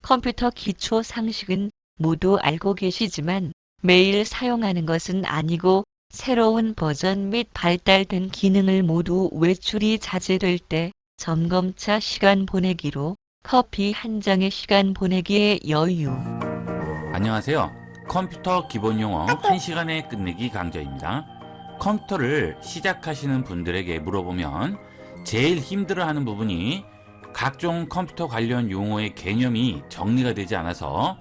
컴퓨터 기초 상식은 모두 알고 계시지만 매일 사용하는 것은 아니고 새로운 버전 및 발달된 기능을 모두 외출이 자제될 때 점검차 시간 보내기로 커피 한 잔의 시간 보내기의 여유. 안녕하세요. 컴퓨터 기본 용어 1시간에 끝내기 강좌입니다. 컴퓨터를 시작하시는 분들에게 물어보면 제일 힘들어하는 부분이 각종 컴퓨터 관련 용어의 개념이 정리가 되지 않아서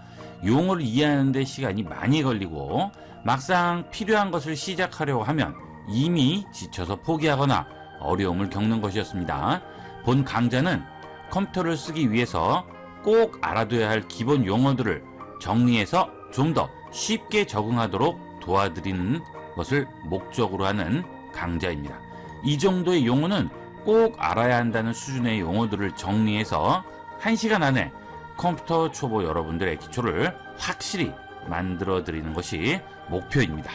용어를 이해하는 데 시간이 많이 걸리고 막상 필요한 것을 시작하려고 하면 이미 지쳐서 포기하거나 어려움을 겪는 것이었습니다. 본 강좌는 컴퓨터를 쓰기 위해서 꼭 알아둬야 할 기본 용어들을 정리해서 좀 더 쉽게 적응하도록 도와드리는 것을 목적으로 하는 강좌입니다. 이 정도의 용어는 꼭 알아야 한다는 수준의 용어들을 정리해서 1시간 안에 컴퓨터 초보 여러분들의 기초를 확실히 만들어 드리는 것이 목표입니다.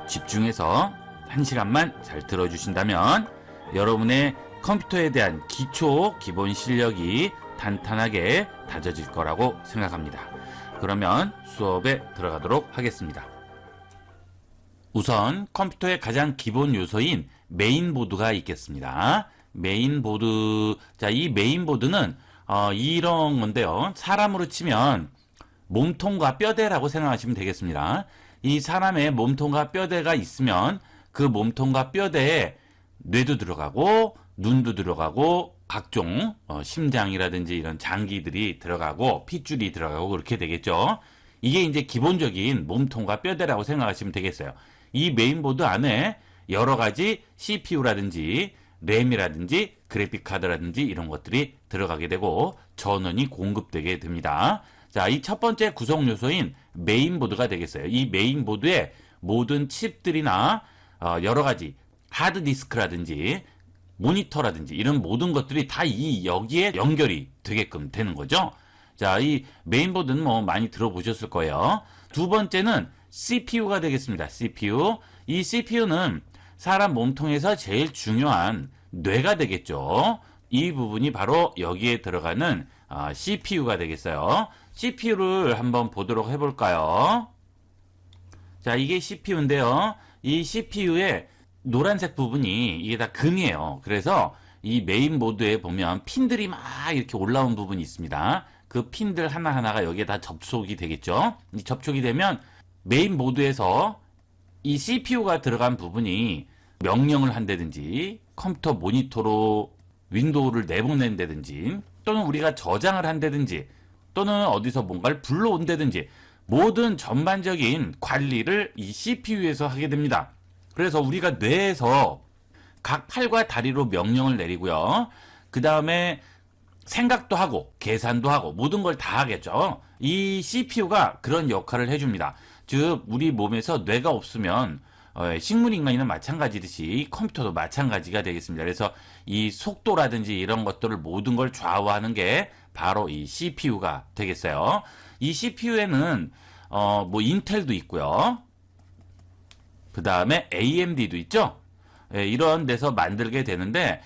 집중해서 1시간만 잘 들어주신다면 여러분의 컴퓨터에 대한 기초 기본 실력이 탄탄하게 다져질 거라고 생각합니다. 그러면 수업에 들어가도록 하겠습니다. 우선 컴퓨터의 가장 기본 요소인 메인보드가 있겠습니다. 메인보드, 자, 이 메인보드는 이런 건데요. 사람으로 치면 몸통과 뼈대라고 생각하시면 되겠습니다. 이 사람의 몸통과 뼈대가 있으면 그 몸통과 뼈대에 뇌도 들어가고 눈도 들어가고 각종 심장이라든지 이런 장기들이 들어가고 핏줄이 들어가고 그렇게 되겠죠. 이게 이제 기본적인 몸통과 뼈대라고 생각하시면 되겠어요. 이 메인보드 안에 여러 가지 CPU라든지 램이라든지 그래픽 카드라든지 이런 것들이 들어가게 되고 전원이 공급되게 됩니다. 자, 이 첫 번째 구성 요소인 메인보드가 되겠어요. 이 메인보드에 모든 칩들이나 여러 가지 하드디스크라든지 모니터라든지 이런 모든 것들이 다 여기에 연결이 되게끔 되는 거죠. 자, 이 메인보드는 뭐 많이 들어보셨을 거예요. 두 번째는 CPU가 되겠습니다. CPU. 이 CPU는 사람 몸통에서 제일 중요한 뇌가 되겠죠. 이 부분이 바로 여기에 들어가는 CPU가 되겠어요. CPU를 한번 보도록 해볼까요? 자, 이게 CPU인데요. 이 CPU의 노란색 부분이 이게 다 금이에요. 그래서 이 메인보드에 보면 핀들이 막 이렇게 올라온 부분이 있습니다. 그 핀들 하나하나가 여기에 다 접속이 되겠죠. 이 접촉이 되면 메인보드에서 이 CPU가 들어간 부분이 명령을 한다든지 컴퓨터 모니터로 윈도우를 내보낸다든지 또는 우리가 저장을 한다든지 또는 어디서 뭔가를 불러온다든지 모든 전반적인 관리를 이 CPU에서 하게 됩니다. 그래서 우리가 뇌에서 각 팔과 다리로 명령을 내리고요. 그 다음에 생각도 하고 계산도 하고 모든 걸 다 하겠죠. 이 CPU가 그런 역할을 해줍니다. 즉 우리 몸에서 뇌가 없으면 식물인간이나 마찬가지듯이 컴퓨터도 마찬가지가 되겠습니다. 그래서 이 속도라든지 이런 것들을 모든 걸 좌우하는 게 바로 이 CPU가 되겠어요. 이 CPU에는 뭐 인텔도 있고요. 그 다음에 AMD도 있죠. 이런 데서 만들게 되는데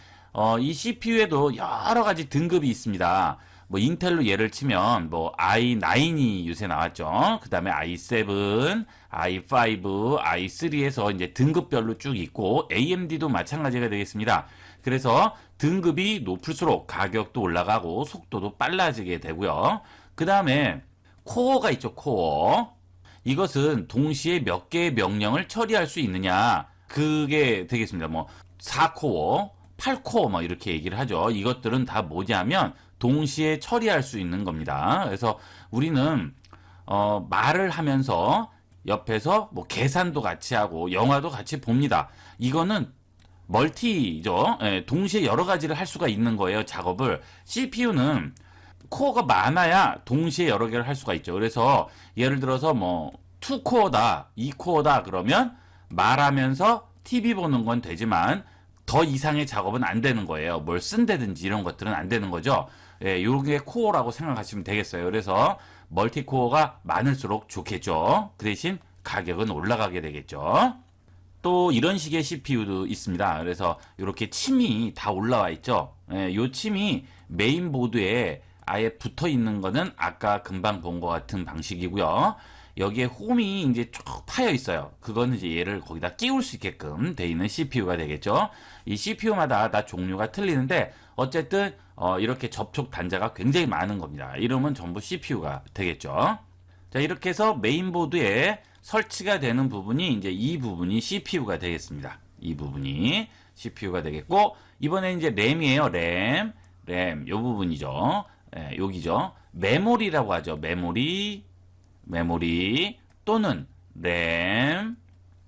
이 CPU에도 여러 가지 등급이 있습니다. 뭐 인텔로 예를 치면 뭐 i9이 요새 나왔죠. 그 다음에 i7, i5, i3에서 이제 등급별로 쭉 있고 AMD도 마찬가지가 되겠습니다. 그래서 등급이 높을수록 가격도 올라가고 속도도 빨라지게 되고요. 그 다음에 코어가 있죠. 코어. 이것은 동시에 몇 개의 명령을 처리할 수 있느냐. 그게 되겠습니다. 뭐 4코어, 8코어 뭐 이렇게 얘기를 하죠. 이것들은 다 뭐냐면 동시에 처리할 수 있는 겁니다. 그래서 우리는 말을 하면서 옆에서 뭐 계산도 같이 하고 영화도 같이 봅니다. 이거는 멀티죠. 동시에 여러 가지를 할 수가 있는 거예요. 작업을. CPU는 코어가 많아야 동시에 여러 개를 할 수가 있죠. 그래서 예를 들어서 뭐 2코어다, 2코어다 그러면 말하면서 TV 보는 건 되지만 더 이상의 작업은 안 되는 거예요. 뭘 쓴다든지 이런 것들은 안 되는 거죠. 요게 코어라고 생각하시면 되겠어요. 그래서 멀티코어가 많을수록 좋겠죠. 그 대신 가격은 올라가게 되겠죠. 또 이런 식의 CPU도 있습니다. 그래서 이렇게 침이 다 올라와 있죠. 요 침이 메인보드에 아예 붙어 있는 거는 아까 금방 본 것 같은 방식이고요. 여기에 홈이 이제 쭉 파여 있어요. 그거는 이제 얘를 거기다 끼울 수 있게끔 돼 있는 CPU가 되겠죠. 이 CPU마다 다 종류가 틀리는데 어쨌든 이렇게 접촉 단자가 굉장히 많은 겁니다. 이러면 전부 CPU가 되겠죠. 자, 이렇게 해서 메인보드에 설치가 되는 부분이 이제 이 부분이 CPU가 되겠습니다. 이 부분이 CPU가 되겠고, 이번에 이제 램이에요. 램, 요 부분이죠. 예, 여기죠. 메모리라고 하죠. 메모리 또는 램,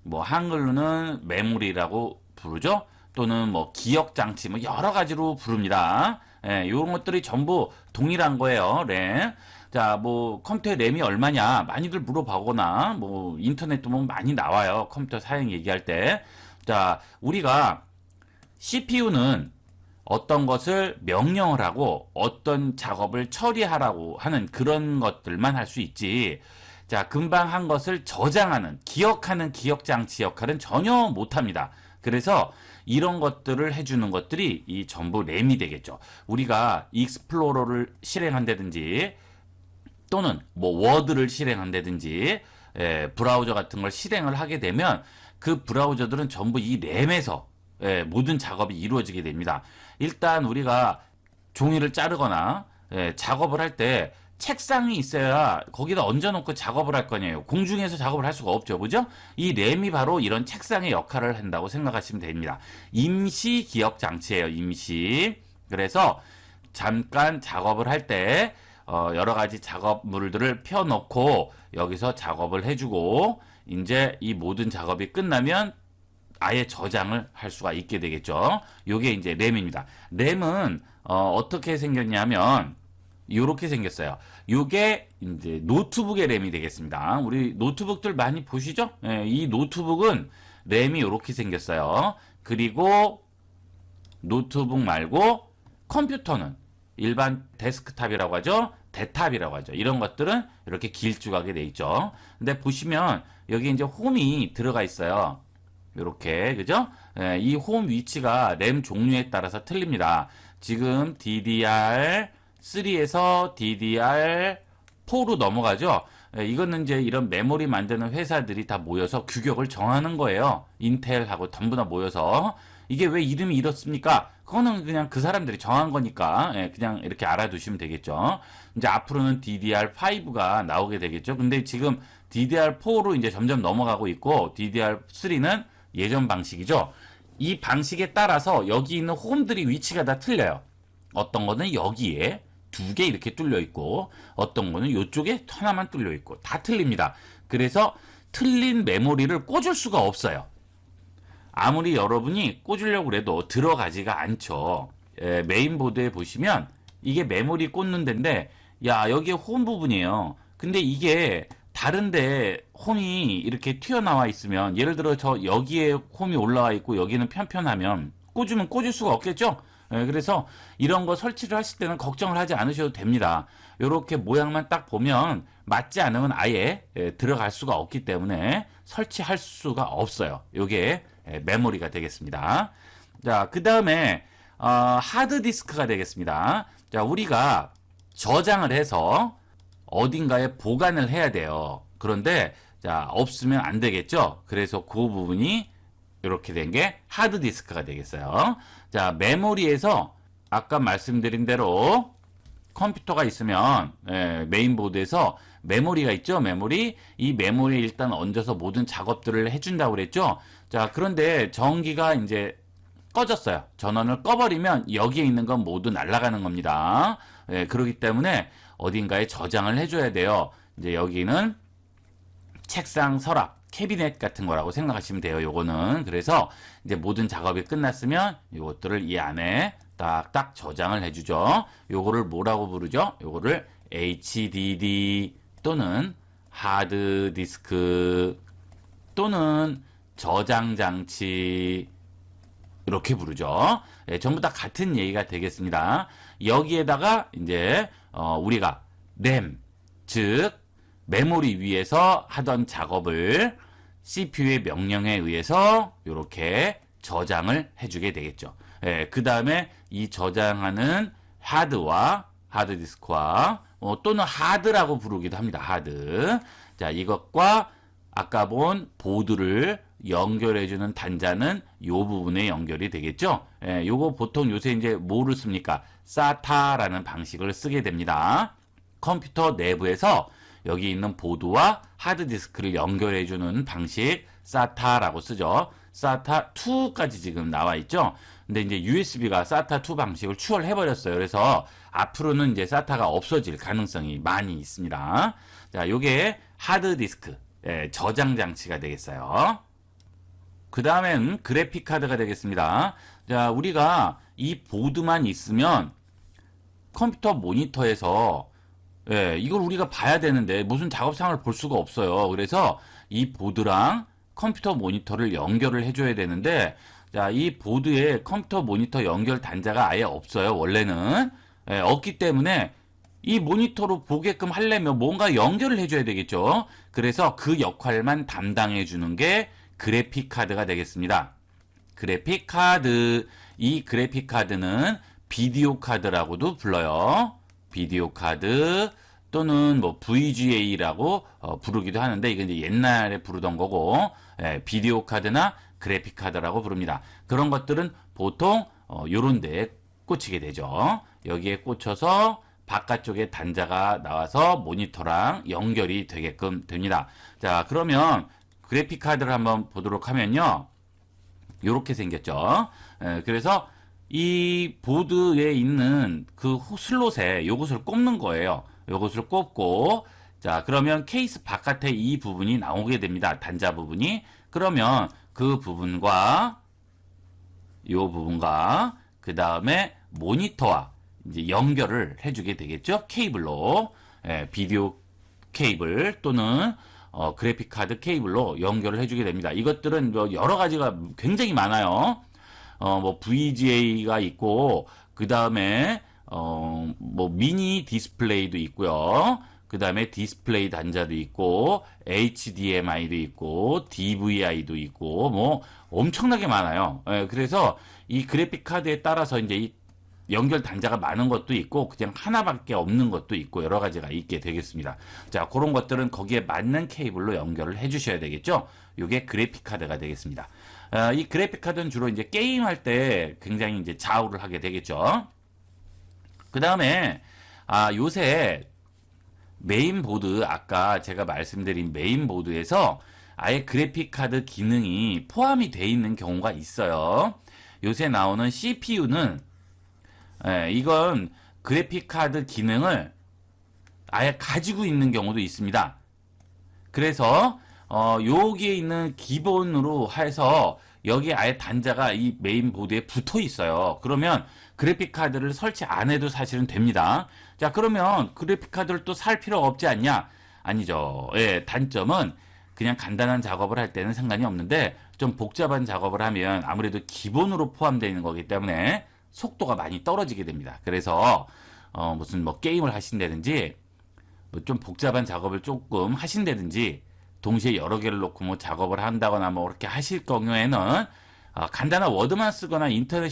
뭐 한글로는 메모리라고 부르죠. 또는 뭐 기억 장치, 뭐 여러 가지로 부릅니다. 예, 이런 것들이 전부 동일한 거예요. 램. 자, 뭐 컴퓨터 램이 얼마냐 많이들 물어보거나 뭐 인터넷도 보면 많이 나와요. 컴퓨터 사용 얘기할 때. 자, 우리가 CPU는 어떤 것을 명령을 하고 어떤 작업을 처리하라고 하는 그런 것들만 할 수 있지. 자, 금방 한 것을 저장하는, 기억하는 기억장치 역할은 전혀 못합니다. 그래서 이런 것들을 해주는 것들이 이 전부 램이 되겠죠. 우리가 익스플로러를 실행한다든지 또는 뭐 워드를 실행한다든지 브라우저 같은 걸 실행을 하게 되면 그 브라우저들은 전부 이 램에서 모든 작업이 이루어지게 됩니다. 일단 우리가 종이를 자르거나 작업을 할 때 책상이 있어야 거기다 얹어놓고 작업을 할 거냐요. 공중에서 작업을 할 수가 없죠. 그죠? 이 램이 바로 이런 책상의 역할을 한다고 생각하시면 됩니다. 임시 기억 장치예요. 임시. 그래서 잠깐 작업을 할 때 여러 가지 작업물들을 펴놓고 여기서 작업을 해주고 이제 이 모든 작업이 끝나면 아예 저장을 할 수가 있게 되겠죠. 요게 이제 램입니다. 램은 어떻게 생겼냐면 요렇게 생겼어요. 요게 이제 노트북의 램이 되겠습니다. 우리 노트북들 많이 보시죠? 이 노트북은 램이 요렇게 생겼어요. 그리고 노트북 말고 컴퓨터는 일반 데스크탑이라고 하죠. 대탑이라고 하죠. 이런 것들은 이렇게 길쭉하게 돼 있죠. 근데 보시면 여기 이제 홈이 들어가 있어요. 이렇게 그죠? 이 홈 위치가 램 종류에 따라서 틀립니다. 지금 DDR3에서 DDR4로 넘어가죠. 이거는 이제 이런 메모리 만드는 회사들이 다 모여서 규격을 정하는 거예요. 인텔하고 전부 다 모여서. 이게 왜 이름이 이렇습니까? 그거는 그냥 그 사람들이 정한 거니까 그냥 이렇게 알아두시면 되겠죠. 이제 앞으로는 DDR5가 나오게 되겠죠. 근데 지금 DDR4로 이제 점점 넘어가고 있고 DDR3는 예전 방식이죠. 이 방식에 따라서 여기 있는 홈들이 위치가 다 틀려요. 어떤 거는 여기에 두 개 이렇게 뚫려 있고 어떤 거는 이쪽에 하나만 뚫려 있고 다 틀립니다. 그래서 틀린 메모리를 꽂을 수가 없어요. 아무리 여러분이 꽂으려고 해도 들어가지가 않죠. 메인보드에 보시면 이게 메모리 꽂는 데인데 야 여기에 홈 부분이에요. 근데 이게 다른데 홈이 이렇게 튀어나와 있으면 예를 들어 저 여기에 홈이 올라와 있고 여기는 편편하면 꽂으면 꽂을 수가 없겠죠. 그래서 이런 거 설치를 하실 때는 걱정을 하지 않으셔도 됩니다. 이렇게 모양만 딱 보면 맞지 않으면 아예 들어갈 수가 없기 때문에 설치할 수가 없어요. 이게 메모리가 되겠습니다. 자, 그 다음에 하드디스크가 되겠습니다. 자, 우리가 저장을 해서 어딘가에 보관을 해야 돼요. 그런데 자, 없으면 안 되겠죠. 그래서 그 부분이 이렇게 된 게 하드디스크가 되겠어요. 자, 메모리에서 아까 말씀드린 대로 컴퓨터가 있으면 메인보드에서 메모리가 있죠. 메모리. 이 메모리에 일단 얹어서 모든 작업들을 해준다고 그랬죠. 자, 그런데 전기가 이제 꺼졌어요. 전원을 꺼버리면 여기에 있는 건 모두 날아가는 겁니다. 그렇기 때문에 어딘가에 저장을 해줘야 돼요. 이제 여기는 책상 서랍, 캐비넷 같은 거라고 생각하시면 돼요. 요거는. 그래서 이제 모든 작업이 끝났으면 이것들을 이 안에 딱딱 저장을 해주죠. 요거를 뭐라고 부르죠? 요거를 HDD 또는 하드디스크 또는 저장장치 이렇게 부르죠. 전부 다 같은 얘기가 되겠습니다. 여기에다가 이제 우리가 램, 즉 메모리 위에서 하던 작업을 CPU의 명령에 의해서 이렇게 저장을 해주게 되겠죠. 그 다음에 이 저장하는 하드와 하드디스크와 또는 하드라고 부르기도 합니다. 하드. 자, 이것과 아까 본 보드를 연결해주는 단자는 요 부분에 연결이 되겠죠. 예, 요거 보통 요새 이제 뭐를 씁니까? SATA라는 방식을 쓰게 됩니다. 컴퓨터 내부에서 여기 있는 보드와 하드디스크를 연결해주는 방식 SATA라고 쓰죠. SATA2까지 지금 나와 있죠. 근데 이제 USB가 SATA2 방식을 추월해버렸어요. 그래서 앞으로는 이제 SATA가 없어질 가능성이 많이 있습니다. 자, 요게 하드디스크, 저장 장치가 되겠어요. 그 다음엔 그래픽 카드가 되겠습니다. 자, 우리가 이 보드만 있으면 컴퓨터 모니터에서 이걸 우리가 봐야 되는데 무슨 작업상을 볼 수가 없어요. 그래서 이 보드랑 컴퓨터 모니터를 연결을 해줘야 되는데, 자, 이 보드에 컴퓨터 모니터 연결 단자가 아예 없어요. 원래는. 없기 때문에 이 모니터로 보게끔 하려면 뭔가 연결을 해줘야 되겠죠. 그래서 그 역할만 담당해 주는 게 그래픽 카드가 되겠습니다. 그래픽 카드. 이 그래픽 카드는 비디오 카드라고도 불러요. 비디오 카드 또는 뭐 VGA라고 부르기도 하는데, 이게 이제 옛날에 부르던 거고, 비디오 카드나 그래픽 카드라고 부릅니다. 그런 것들은 보통 요런 데에 꽂히게 되죠. 여기에 꽂혀서 바깥쪽에 단자가 나와서 모니터랑 연결이 되게끔 됩니다. 자, 그러면 그래픽 카드를 한번 보도록 하면요. 요렇게 생겼죠. 그래서 이 보드에 있는 그 슬롯에 요것을 꼽는 거예요. 요것을 꼽고, 자, 그러면 케이스 바깥에 이 부분이 나오게 됩니다. 단자 부분이. 그러면 그 부분과 요 부분과 그 다음에 모니터와 이제 연결을 해주게 되겠죠. 케이블로. 비디오 케이블 또는 그래픽 카드 케이블로 연결을 해주게 됩니다. 이것들은 뭐 여러 가지가 굉장히 많아요. 뭐 VGA가 있고, 그 다음에 뭐 미니 디스플레이도 있고요. 그 다음에 디스플레이 단자도 있고, HDMI도 있고, DVI도 있고, 뭐 엄청나게 많아요. 그래서 이 그래픽 카드에 따라서 이제 이 연결 단자가 많은 것도 있고, 그냥 하나밖에 없는 것도 있고, 여러 가지가 있게 되겠습니다. 자, 그런 것들은 거기에 맞는 케이블로 연결을 해주셔야 되겠죠. 이게 그래픽 카드가 되겠습니다. 이 그래픽 카드는 주로 이제 게임할 때 굉장히 이제 좌우를 하게 되겠죠. 그 다음에, 요새 메인보드, 아까 제가 말씀드린 메인보드에서 아예 그래픽 카드 기능이 포함이 되어 있는 경우가 있어요. 요새 나오는 CPU는 이건 그래픽 카드 기능을 아예 가지고 있는 경우도 있습니다. 그래서 여기에 있는 기본으로 해서 여기에 아예 단자가 이 메인보드에 붙어 있어요. 그러면 그래픽 카드를 설치 안 해도 사실은 됩니다. 자, 그러면 그래픽 카드를 또 살 필요 없지 않냐? 아니죠. 단점은 그냥 간단한 작업을 할 때는 상관이 없는데, 좀 복잡한 작업을 하면 아무래도 기본으로 포함되어 있는 거기 때문에 속도가 많이 떨어지게 됩니다. 그래서 무슨 뭐 게임을 하신다든지, 뭐 좀 복잡한 작업을 조금 하신다든지, 동시에 여러 개를 놓고 뭐 작업을 한다거나 뭐 그렇게 하실 경우에는 간단한 워드만 쓰거나 인터넷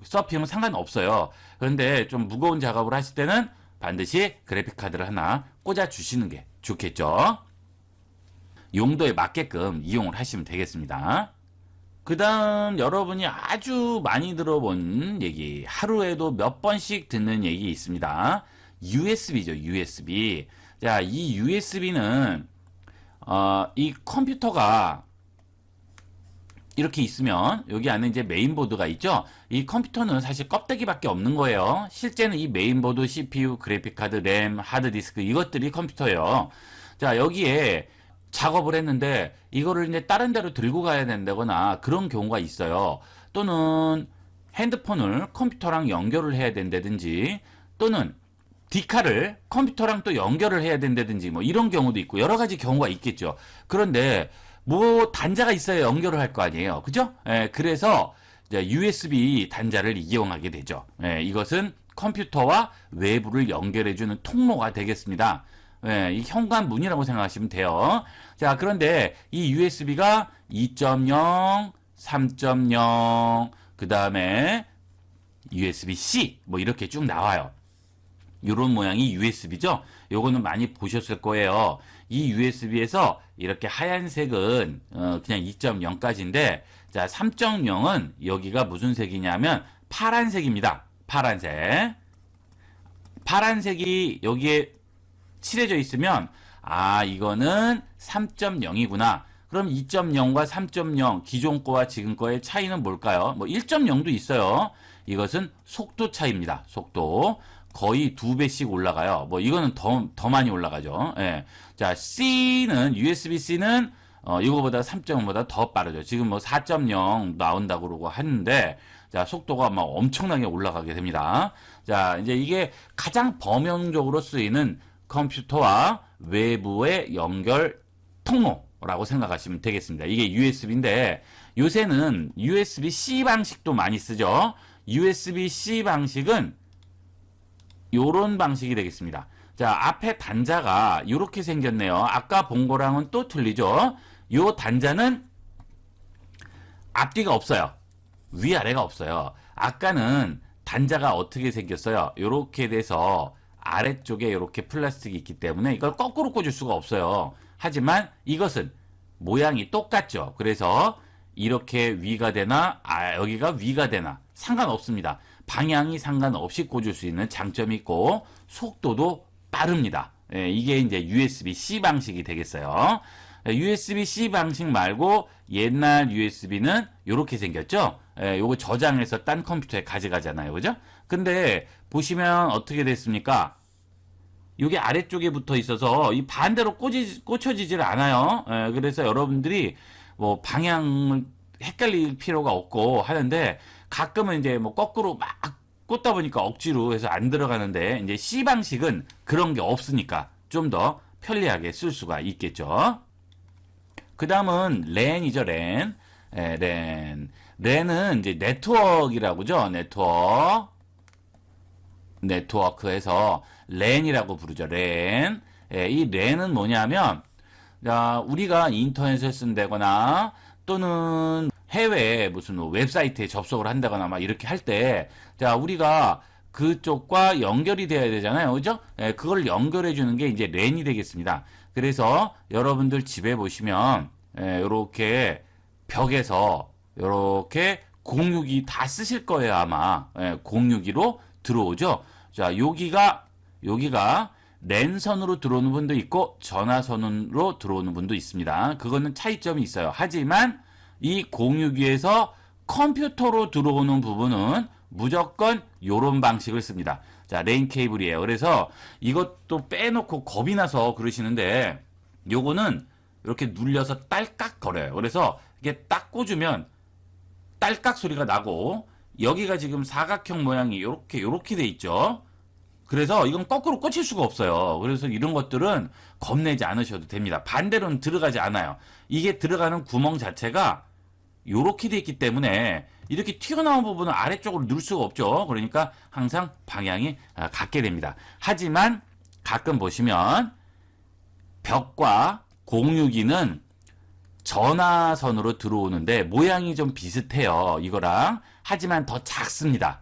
서핑은 상관없어요. 그런데 좀 무거운 작업을 하실 때는 반드시 그래픽 카드를 하나 꽂아 주시는 게 좋겠죠. 용도에 맞게끔 이용을 하시면 되겠습니다. 그 다음 여러분이 아주 많이 들어본 얘기, 하루에도 몇 번씩 듣는 얘기 있습니다. USB죠, USB. 자, 이 USB는 이 컴퓨터가 이렇게 있으면 여기 안에 이제 메인보드가 있죠. 이 컴퓨터는 사실 껍데기밖에 없는 거예요. 실제는 이 메인보드, CPU, 그래픽카드, 램, 하드디스크 이것들이 컴퓨터예요. 자, 여기에 작업을 했는데 이거를 이제 다른 데로 들고 가야 된다거나 그런 경우가 있어요. 또는 핸드폰을 컴퓨터랑 연결을 해야 된다든지, 또는 디카를 컴퓨터랑 또 연결을 해야 된다든지, 뭐 이런 경우도 있고 여러 가지 경우가 있겠죠. 그런데 뭐 단자가 있어야 연결을 할 거 아니에요. 그죠? 그래서 이제 USB 단자를 이용하게 되죠. 이것은 컴퓨터와 외부를 연결해주는 통로가 되겠습니다. 이 현관문이라고 생각하시면 돼요. 자, 그런데 이 USB가 2.0, 3.0, 그 다음에 USB-C 뭐 이렇게 쭉 나와요. 요런 모양이 USB죠. 요거는 많이 보셨을 거예요. 이 USB에서 이렇게 하얀색은 그냥 2.0까지인데 자 3.0은 여기가 무슨 색이냐면 파란색입니다. 파란색. 파란색이 여기에 칠해져 있으면 아 이거는 3.0이구나. 그럼 2.0과 3.0 기존 거와 지금 거의 차이는 뭘까요? 뭐 1.0도 있어요. 이것은 속도 차이입니다. 속도. 거의 2배씩 올라가요. 뭐 이거는 더 많이 올라가죠. 예. 자, C는 USB-C는 이거보다 3.0보다 더 빠르죠. 지금 뭐 4.0 나온다고 그러고 하는데 자, 속도가 막 엄청나게 올라가게 됩니다. 자, 이제 이게 가장 범용적으로 쓰이는 컴퓨터와 외부의 연결 통로라고 생각하시면 되겠습니다. 이게 USB인데 요새는 USB-C 방식도 많이 쓰죠. USB-C 방식은 요런 방식이 되겠습니다. 자, 앞에 단자가 이렇게 생겼네요. 아까 본 거랑은 또 틀리죠. 요 단자는 앞뒤가 없어요. 위아래가 없어요. 아까는 단자가 어떻게 생겼어요? 요렇게 돼서 아래쪽에 이렇게 플라스틱이 있기 때문에 이걸 거꾸로 꽂을 수가 없어요. 하지만 이것은 모양이 똑같죠. 그래서 이렇게 위가 되나 여기가 위가 되나 상관없습니다. 방향이 상관없이 꽂을 수 있는 장점이 있고 속도도 빠릅니다. 예, 이게 이제 USB-C 방식이 되겠어요. USB-C 방식 말고 옛날 USB는 이렇게 생겼죠. 예, 요거 저장해서 딴 컴퓨터에 가져가잖아요. 그죠? 근데 보시면 어떻게 됐습니까? 이게 아래쪽에 붙어 있어서 이 반대로 꽂혀지질 않아요. 예, 그래서 여러분들이 뭐 방향을 헷갈릴 필요가 없고 하는데 가끔은 이제 뭐 거꾸로 막 꽂다 보니까 억지로 해서 안 들어가는데 이제 C 방식은 그런 게 없으니까 좀 더 편리하게 쓸 수가 있겠죠. 그 다음은 랜이죠, 랜. 예, 랜. 랜은 이제 네트워크라고죠, 네트워크에서 랜이라고 부르죠, 랜. 예, 이 랜은 뭐냐면, 우리가 인터넷을 쓴다거나 또는 해외 무슨 웹사이트에 접속을 한다거나 막 이렇게 할 때, 자, 우리가 그쪽과 연결이 돼야 되잖아요. 그죠? 예, 그걸 연결해 주는 게 이제 랜이 되겠습니다. 그래서 여러분들 집에 보시면, 요렇게 벽에서 요렇게 062 다 쓰실 거예요, 아마. 062로 들어오죠? 자, 여기가 랜선으로 들어오는 분도 있고, 전화선으로 들어오는 분도 있습니다. 그거는 차이점이 있어요. 하지만, 이 062에서 컴퓨터로 들어오는 부분은 무조건 요런 방식을 씁니다. 자, 랜 케이블이에요. 그래서 이것도 빼놓고 겁이 나서 그러시는데 요거는 이렇게 눌려서 딸깍 거려요. 그래서 이게 딱 꽂으면 딸깍 소리가 나고 여기가 지금 사각형 모양이 요렇게 돼 있죠. 그래서 이건 거꾸로 꽂힐 수가 없어요. 그래서 이런 것들은 겁내지 않으셔도 됩니다. 반대로는 들어가지 않아요. 이게 들어가는 구멍 자체가 요렇게 돼 있기 때문에 이렇게 튀어나온 부분은 아래쪽으로 넣을 수가 없죠. 그러니까 항상 방향이 같게 됩니다. 하지만 가끔 보시면 벽과 062는 전화선으로 들어오는데 모양이 좀 비슷해요. 이거랑. 하지만 더 작습니다.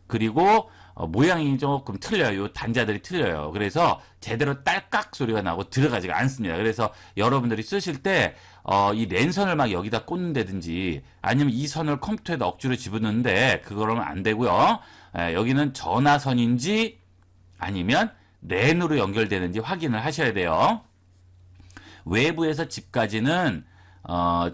그리고 모양이 조금 틀려요. 단자들이 틀려요. 그래서 제대로 딸깍 소리가 나고 들어가지가 않습니다. 그래서 여러분들이 쓰실 때 이 랜선을 막 여기다 꽂는다든지 아니면 이 선을 컴퓨터에다 억지로 집어넣는데 그거는 안 되고요. 여기는 전화선인지 아니면 랜으로 연결되는지 확인을 하셔야 돼요. 외부에서 집까지는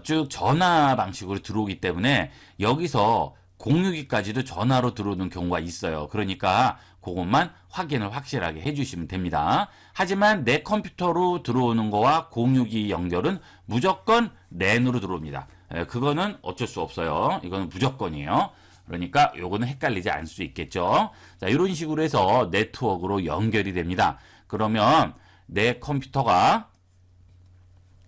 쭉 전화 방식으로 들어오기 때문에 여기서 062까지도 전화로 들어오는 경우가 있어요. 그러니까 그것만 확인을 확실하게 해주시면 됩니다. 하지만 내 컴퓨터로 들어오는 거와 062 연결은 무조건 랜으로 들어옵니다. 그거는 어쩔 수 없어요. 이거는 무조건이에요. 그러니까 요거는 헷갈리지 않을 수 있겠죠. 자, 이런 식으로 해서 네트워크로 연결이 됩니다. 그러면 내 컴퓨터가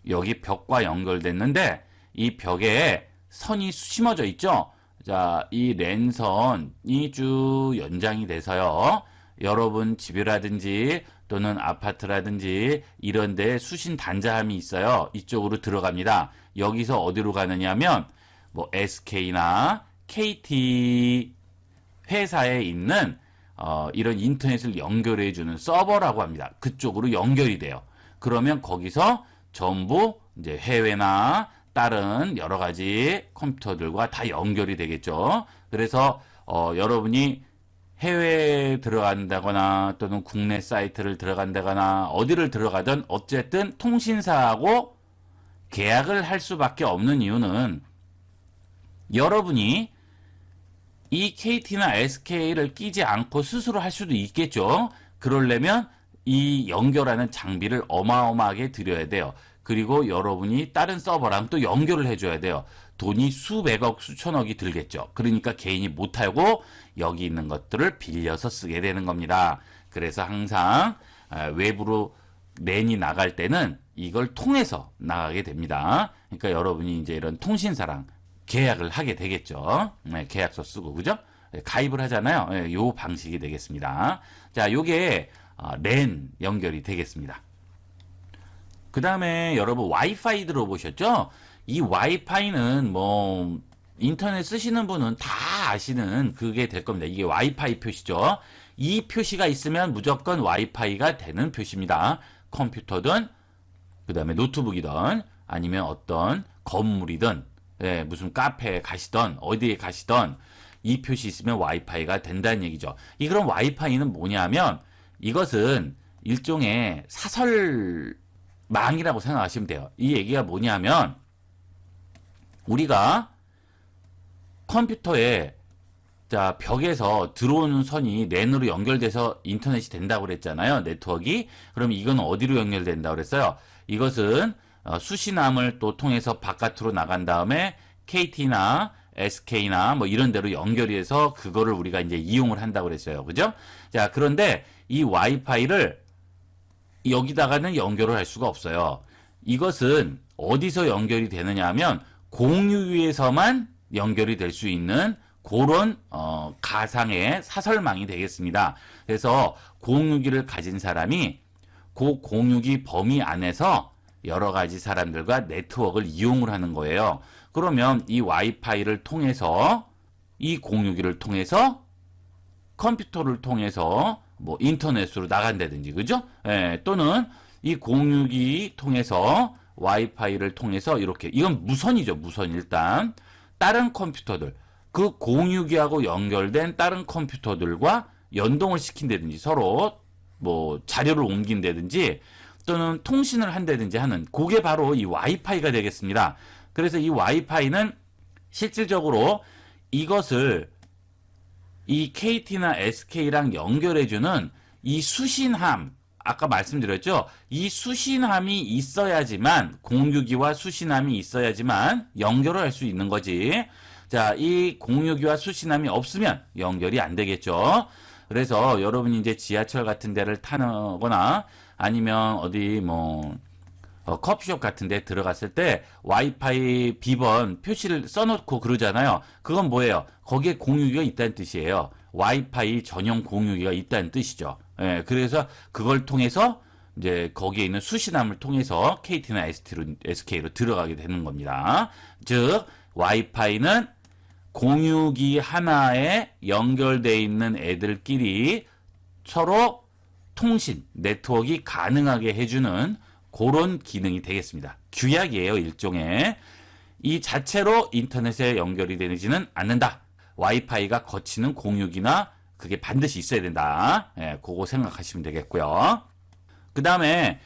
여기 벽과 연결됐는데 이 벽에 선이 심어져 있죠. 자, 이 랜선이 쭉 연장이 돼서요. 여러분 집이라든지 또는 아파트라든지 이런 데 수신 단자함이 있어요. 이쪽으로 들어갑니다. 여기서 어디로 가느냐면 뭐 SK나 KT 회사에 있는 이런 인터넷을 연결해주는 서버라고 합니다. 그쪽으로 연결이 돼요. 그러면 거기서 전부 이제 해외나 다른 여러 가지 컴퓨터들과 다 연결이 되겠죠. 그래서 여러분이 해외에 들어간다거나 또는 국내 사이트를 들어간다거나 어디를 들어가든 어쨌든 통신사하고 계약을 할 수밖에 없는 이유는 여러분이 이 KT나 SK를 끼지 않고 스스로 할 수도 있겠죠. 그러려면 이 연결하는 장비를 어마어마하게 들여야 돼요. 그리고 여러분이 다른 서버랑 또 연결을 해줘야 돼요. 돈이 수백억, 수천억이 들겠죠. 그러니까 개인이 못하고 여기 있는 것들을 빌려서 쓰게 되는 겁니다. 그래서 항상 외부로 낸이 나갈 때는 이걸 통해서 나가게 됩니다. 그러니까 여러분이 이제 이런 통신사랑 계약을 하게 되겠죠. 네, 계약서 쓰고, 그죠? 가입을 하잖아요. 네, 요 방식이 되겠습니다. 자, 요게 랜 연결이 되겠습니다. 그 다음에 여러분 와이파이 들어보셨죠? 이 와이파이는 뭐 인터넷 쓰시는 분은 다 아시는 그게 될 겁니다. 이게 와이파이 표시죠. 이 표시가 있으면 무조건 와이파이가 되는 표시입니다. 컴퓨터든 그 다음에 노트북이든 아니면 어떤 건물이든 예, 무슨 카페에 가시던 어디에 가시던 이 표시 있으면 와이파이가 된다는 얘기죠. 이 그럼 와이파이는 뭐냐면 이것은 일종의 사설망이라고 생각하시면 돼요. 이 얘기가 뭐냐면 우리가 컴퓨터에 자, 벽에서 들어오는 선이 랜으로 연결돼서 인터넷이 된다고 그랬잖아요. 네트워크가. 그럼 이건 어디로 연결된다고 그랬어요? 이것은 수신함을 또 통해서 바깥으로 나간 다음에 KT나 SK나 뭐 이런 데로 연결이 해서 그거를 우리가 이제 이용을 한다고 그랬어요. 그죠? 자, 그런데 이 와이파이를 여기다가는 연결을 할 수가 없어요. 이것은 어디서 연결이 되느냐 하면 공유기에서만 연결이 될 수 있는 그런 가상의 사설망이 되겠습니다. 그래서 공유기를 가진 사람이 그 공유기 범위 안에서 여러 가지 사람들과 네트워크를 이용을 하는 거예요. 그러면 이 와이파이를 통해서 이 공유기를 통해서 컴퓨터를 통해서 뭐 인터넷으로 나간다든지 그죠? 예, 또는 이 공유기 통해서 와이파이를 통해서 이렇게 이건 무선이죠. 무선 일단 다른 컴퓨터들 그 공유기하고 연결된 다른 컴퓨터들과 연동을 시킨다든지 서로 뭐 자료를 옮긴다든지 또는 통신을 한다든지 하는 그게 바로 이 와이파이가 되겠습니다. 그래서 이 와이파이는 실질적으로 이것을 이 KT나 SK랑 연결해주는 이 수신함 아까 말씀드렸죠. 이 수신함이 있어야지만 공유기와 수신함이 있어야지만 연결을 할 수 있는 거지. 자, 이 공유기와 수신함이 없으면 연결이 안 되겠죠. 그래서 여러분이 이제 지하철 같은 데를 타거나 아니면 어디 뭐 커피숍 같은 데 들어갔을 때 와이파이 비번 표시를 써놓고 그러잖아요. 그건 뭐예요? 거기에 공유기가 있다는 뜻이에요. 와이파이 전용 공유기가 있다는 뜻이죠. 예, 그래서 그걸 통해서 이제 거기에 있는 수신함을 통해서 KT나 SK로 들어가게 되는 겁니다. 즉 와이파이는 공유기 하나에 연결되어 있는 애들끼리 서로 통신, 네트워크가 가능하게 해주는 그런 기능이 되겠습니다. 규약이에요, 일종의. 이 자체로 인터넷에 연결이 되지는 않는다. 와이파이가 거치는 공유기나 그게 반드시 있어야 된다. 예, 그거 생각하시면 되겠고요. 그 다음에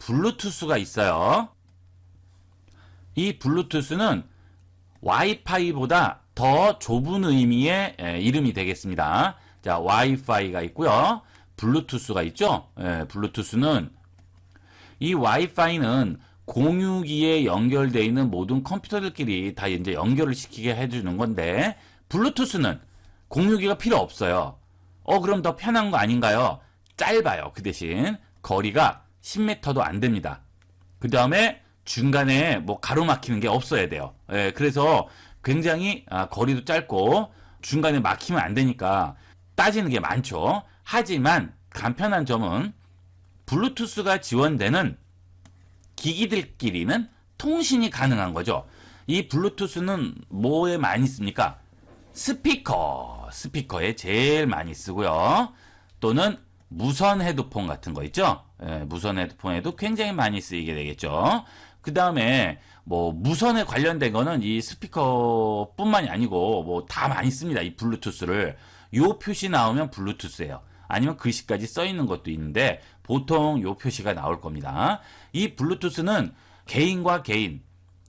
블루투스가 있어요. 이 블루투스는 와이파이보다 더 좁은 의미의 이름이 되겠습니다. 자, 와이파이가 있고요. 블루투스가 있죠. 예, 블루투스는 이 와이파이는 공유기에 연결되어 있는 모든 컴퓨터들끼리 다 이제 연결을 시키게 해주는 건데 블루투스는 공유기가 필요 없어요. 그럼 더 편한 거 아닌가요? 짧아요. 그 대신 거리가 10m도 안 됩니다. 그 다음에 중간에 뭐 가로막히는 게 없어야 돼요. 예, 그래서 굉장히 거리도 짧고 중간에 막히면 안 되니까 따지는 게 많죠. 하지만 간편한 점은 블루투스가 지원되는 기기들끼리는 통신이 가능한 거죠. 이 블루투스는 뭐에 많이 씁니까? 스피커에 제일 많이 쓰고요. 또는 무선 헤드폰 같은 거 있죠? 예, 무선 헤드폰에도 굉장히 많이 쓰이게 되겠죠. 그 다음에 뭐 무선에 관련된 거는 이 스피커뿐만이 아니고 뭐 다 많이 씁니다. 이 블루투스를. 요 표시 나오면 블루투스예요. 아니면 글씨까지 써 있는 것도 있는데 보통 요 표시가 나올 겁니다. 이 블루투스는 개인과 개인,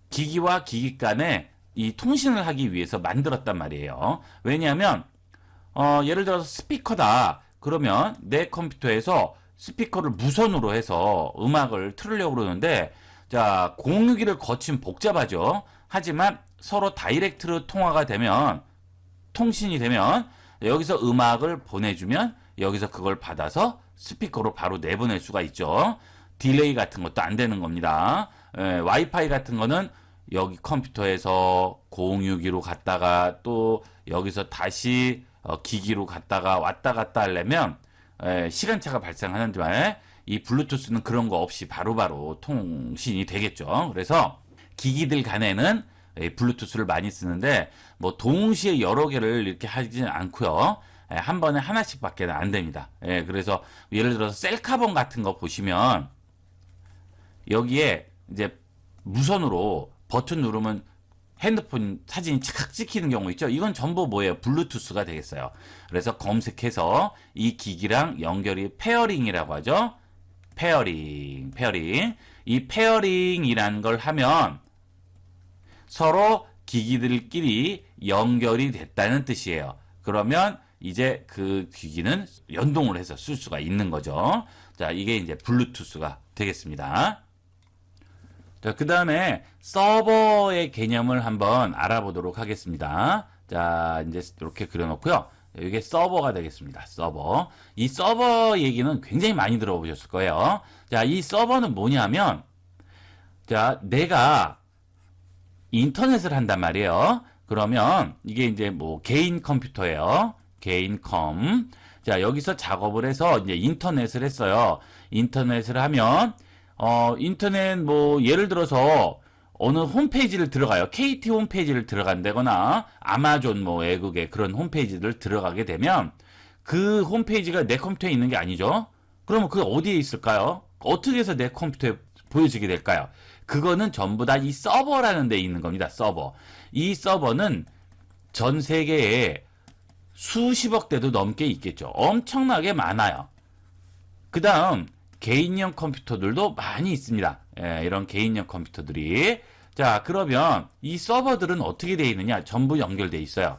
기기와 기기 간에 이 통신을 하기 위해서 만들었단 말이에요. 왜냐하면 예를 들어서 스피커다. 그러면 내 컴퓨터에서 스피커를 무선으로 해서 음악을 틀으려고 그러는데 자, 공유기를 거치면 복잡하죠. 하지만 서로 다이렉트로 통화가 되면 통신이 되면 여기서 음악을 보내주면 여기서 그걸 받아서 스피커로 바로 내보낼 수가 있죠. 딜레이 같은 것도 안 되는 겁니다. 와이파이 같은 거는 여기 컴퓨터에서 공유기로 갔다가 또 여기서 다시 기기로 갔다가 왔다 갔다 하려면 시간차가 발생하는데 이 블루투스는 그런 거 없이 바로바로 통신이 되겠죠. 그래서 기기들 간에는 블루투스를 많이 쓰는데 뭐 동시에 여러 개를 이렇게 하지는 않고요. 한 번에 하나씩밖에 안 됩니다. 그래서 예를 들어서 셀카봉 같은 거 보시면 여기에 이제 무선으로 버튼 누르면 핸드폰 사진이 착 찍히는 경우 있죠. 이건 전부 뭐예요? 블루투스가 되겠어요. 그래서 검색해서 이 기기랑 연결이 페어링이라고 하죠. 페어링. 이 페어링이라는 걸 하면 서로 기기들끼리 연결이 됐다는 뜻이에요. 그러면 이제 그 기기는 연동을 해서 쓸 수가 있는 거죠. 자, 이게 이제 블루투스가 되겠습니다. 자, 그 다음에 서버의 개념을 한번 알아보도록 하겠습니다. 자, 이제 이렇게 그려놓고요. 이게 서버가 되겠습니다. 서버. 이 서버 얘기는 굉장히 많이 들어보셨을 거예요. 자, 이 서버는 뭐냐면, 자, 내가 인터넷을 한단 말이에요. 그러면 이게 이제 뭐 개인 컴퓨터예요. 개인 컴. 자, 여기서 작업을 해서 이제 인터넷을 했어요. 인터넷을 하면 인터넷 뭐 예를 들어서 어느 홈페이지를 들어가요. KT 홈페이지를 들어간다거나 아마존 뭐 외국의 그런 홈페이지를 들어가게 되면 그 홈페이지가 내 컴퓨터에 있는 게 아니죠. 그러면 그게 어디에 있을까요? 어떻게 해서 내 컴퓨터에 보여지게 될까요? 그거는 전부 다 이 서버라는 데 있는 겁니다. 서버. 이 서버는 전 세계에 수십억 대도 넘게 있겠죠. 엄청나게 많아요. 그 다음 개인용 컴퓨터들도 많이 있습니다. 이런 개인용 컴퓨터들이. 자, 그러면 이 서버들은 어떻게 되어 있느냐? 전부 연결되어 있어요.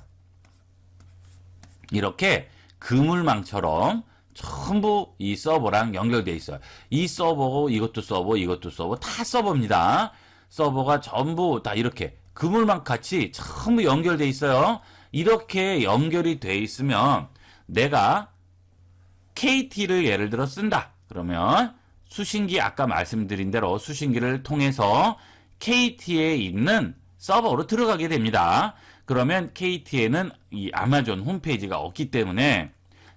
이렇게 그물망처럼 전부 이 서버랑 연결되어 있어요. 이 서버고 이것도 서버 다 서버입니다. 서버가 전부 다 이렇게 그물망 같이 전부 연결되어 있어요. 이렇게 연결이 되어 있으면 내가 KT를 예를 들어 쓴다. 그러면 수신기 아까 말씀드린 대로 수신기를 통해서 KT에 있는 서버로 들어가게 됩니다. 그러면 KT에는 이 아마존 홈페이지가 없기 때문에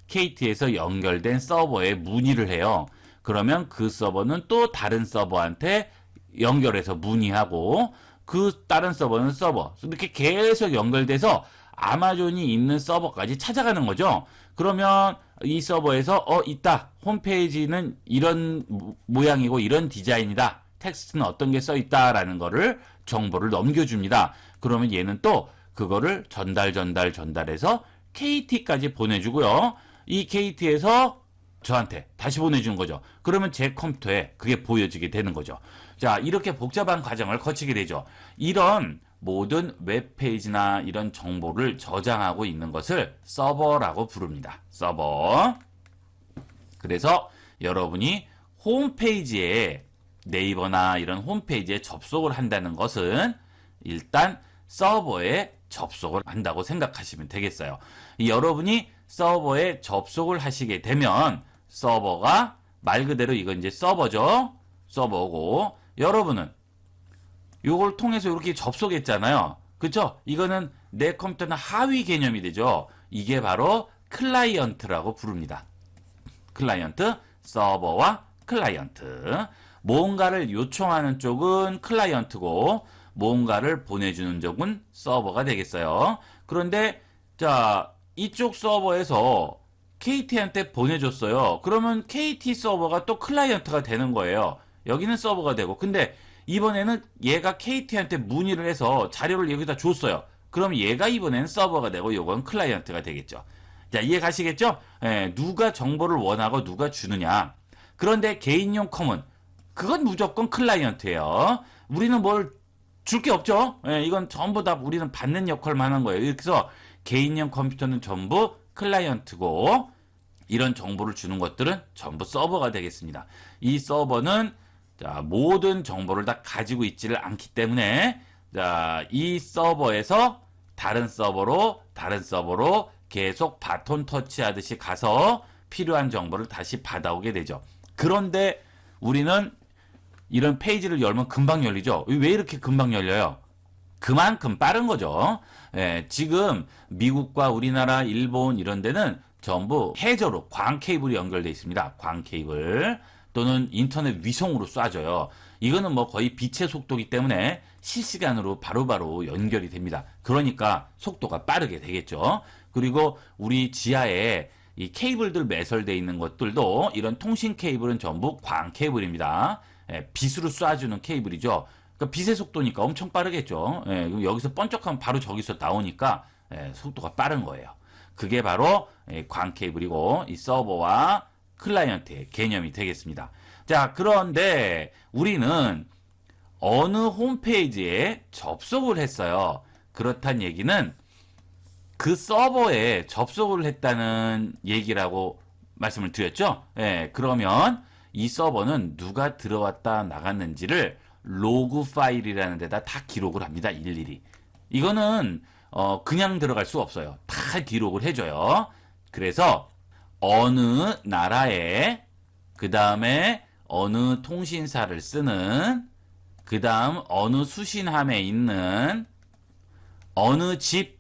KT에서 연결된 서버에 문의를 해요. 그러면 그 서버는 또 다른 서버한테 연결해서 문의하고 그 다른 서버는 서버. 이렇게 계속 연결돼서 아마존이 있는 서버까지 찾아가는 거죠. 그러면 이 서버에서 있다. 홈페이지는 이런 모양이고 이런 디자인이다. 텍스트는 어떤 게 써 있다라는 거를 정보를 넘겨줍니다. 그러면 얘는 또 그거를 전달해서 KT까지 보내주고요. 이 KT에서 저한테 다시 보내주는 거죠. 그러면 제 컴퓨터에 그게 보여지게 되는 거죠. 자, 이렇게 복잡한 과정을 거치게 되죠. 이런 모든 웹페이지나 이런 정보를 저장하고 있는 것을 서버라고 부릅니다. 서버. 그래서 여러분이 홈페이지에 네이버나 이런 홈페이지에 접속을 한다는 것은 일단 서버에 접속을 한다고 생각하시면 되겠어요. 여러분이 서버에 접속을 하시게 되면 서버가 말 그대로 이건 이제 서버죠. 서버고 여러분은 요걸 통해서 이렇게 접속했잖아요. 그쵸? 이거는 내 컴퓨터는 하위 개념이 되죠. 이게 바로 클라이언트라고 부릅니다. 클라이언트, 서버와 클라이언트. 뭔가를 요청하는 쪽은 클라이언트고 뭔가를 보내주는 쪽은 서버가 되겠어요. 그런데 자, 이쪽 서버에서 KT한테 보내줬어요. 그러면 KT 서버가 또 클라이언트가 되는 거예요. 여기는 서버가 되고. 근데 이번에는 얘가 KT한테 문의를 해서 자료를 여기다 줬어요. 그럼 얘가 이번에는 서버가 되고 요건 클라이언트가 되겠죠. 자, 이해 가시겠죠? 예, 누가 정보를 원하고 누가 주느냐. 그런데 개인용 컴은 그건 무조건 클라이언트예요. 우리는 뭘 줄 게 없죠? 예, 이건 전부 다 우리는 받는 역할만 하는 거예요. 이렇게 해서 개인용 컴퓨터는 전부 클라이언트고 이런 정보를 주는 것들은 전부 서버가 되겠습니다. 이 서버는 자, 모든 정보를 다 가지고 있지를 않기 때문에 자, 이 서버에서 다른 서버로 계속 바톤 터치하듯이 가서 필요한 정보를 다시 받아오게 되죠. 그런데 우리는 이런 페이지를 열면 금방 열리죠. 왜 이렇게 금방 열려요? 그만큼 빠른 거죠. 예, 지금 미국과 우리나라, 일본 이런 데는 전부 해저로 광 케이블이 연결되어 있습니다. 광 케이블 또는 인터넷 위성으로 쏴줘요. 이거는 뭐 거의 빛의 속도이기 때문에 실시간으로 바로바로 연결이 됩니다. 그러니까 속도가 빠르게 되겠죠. 그리고 우리 지하에 이 케이블들 매설되어 있는 것들도 이런 통신 케이블은 전부 광 케이블입니다. 예, 빛으로 쏴주는 케이블이죠. 그러니까 빛의 속도니까 엄청 빠르겠죠. 예, 그럼 여기서 번쩍하면 바로 저기서 나오니까 예, 속도가 빠른 거예요. 그게 바로 광 케이블이고 이 서버와 클라이언트의 개념이 되겠습니다. 자, 그런데 우리는 어느 홈페이지에 접속을 했어요. 그렇단 얘기는 그 서버에 접속을 했다는 얘기라고 말씀을 드렸죠. 예, 그러면 이 서버는 누가 들어왔다 나갔는지를 로그 파일이라는 데다 다 기록을 합니다. 일일이. 이거는 그냥 들어갈 수 없어요. 다 기록을 해줘요. 그래서 어느 나라에 그 다음에 어느 통신사를 쓰는 그 다음 어느 수신함에 있는 어느 집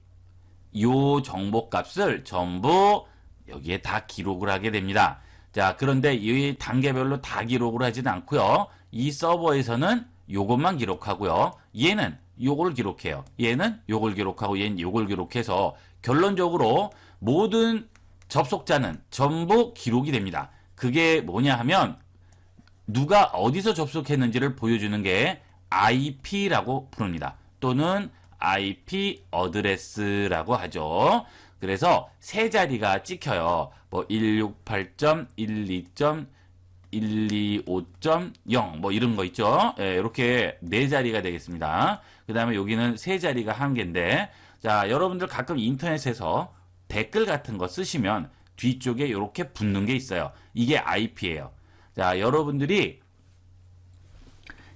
요 정보값을 전부 여기에 다 기록을 하게 됩니다. 자, 그런데 이 단계별로 다 기록을 하지는 않고요. 이 서버에서는 요것만 기록하고요. 얘는 요걸 기록해요. 얘는 요걸 기록하고 얘는 요걸 기록해서 결론적으로 모든 접속자는 전부 기록이 됩니다. 그게 뭐냐 하면 누가 어디서 접속했는지를 보여주는 게 IP라고 부릅니다. 또는 IP 어드레스라고 하죠. 그래서 세 자리가 찍혀요. 뭐 168.12.125.0 뭐 이런 거 있죠. 예, 이렇게 네 자리가 되겠습니다. 그 다음에 여기는 세 자리가 한 개인데 자, 여러분들 가끔 인터넷에서 댓글 같은 거 쓰시면 뒤쪽에 이렇게 붙는 게 있어요. 이게 IP예요. 자, 여러분들이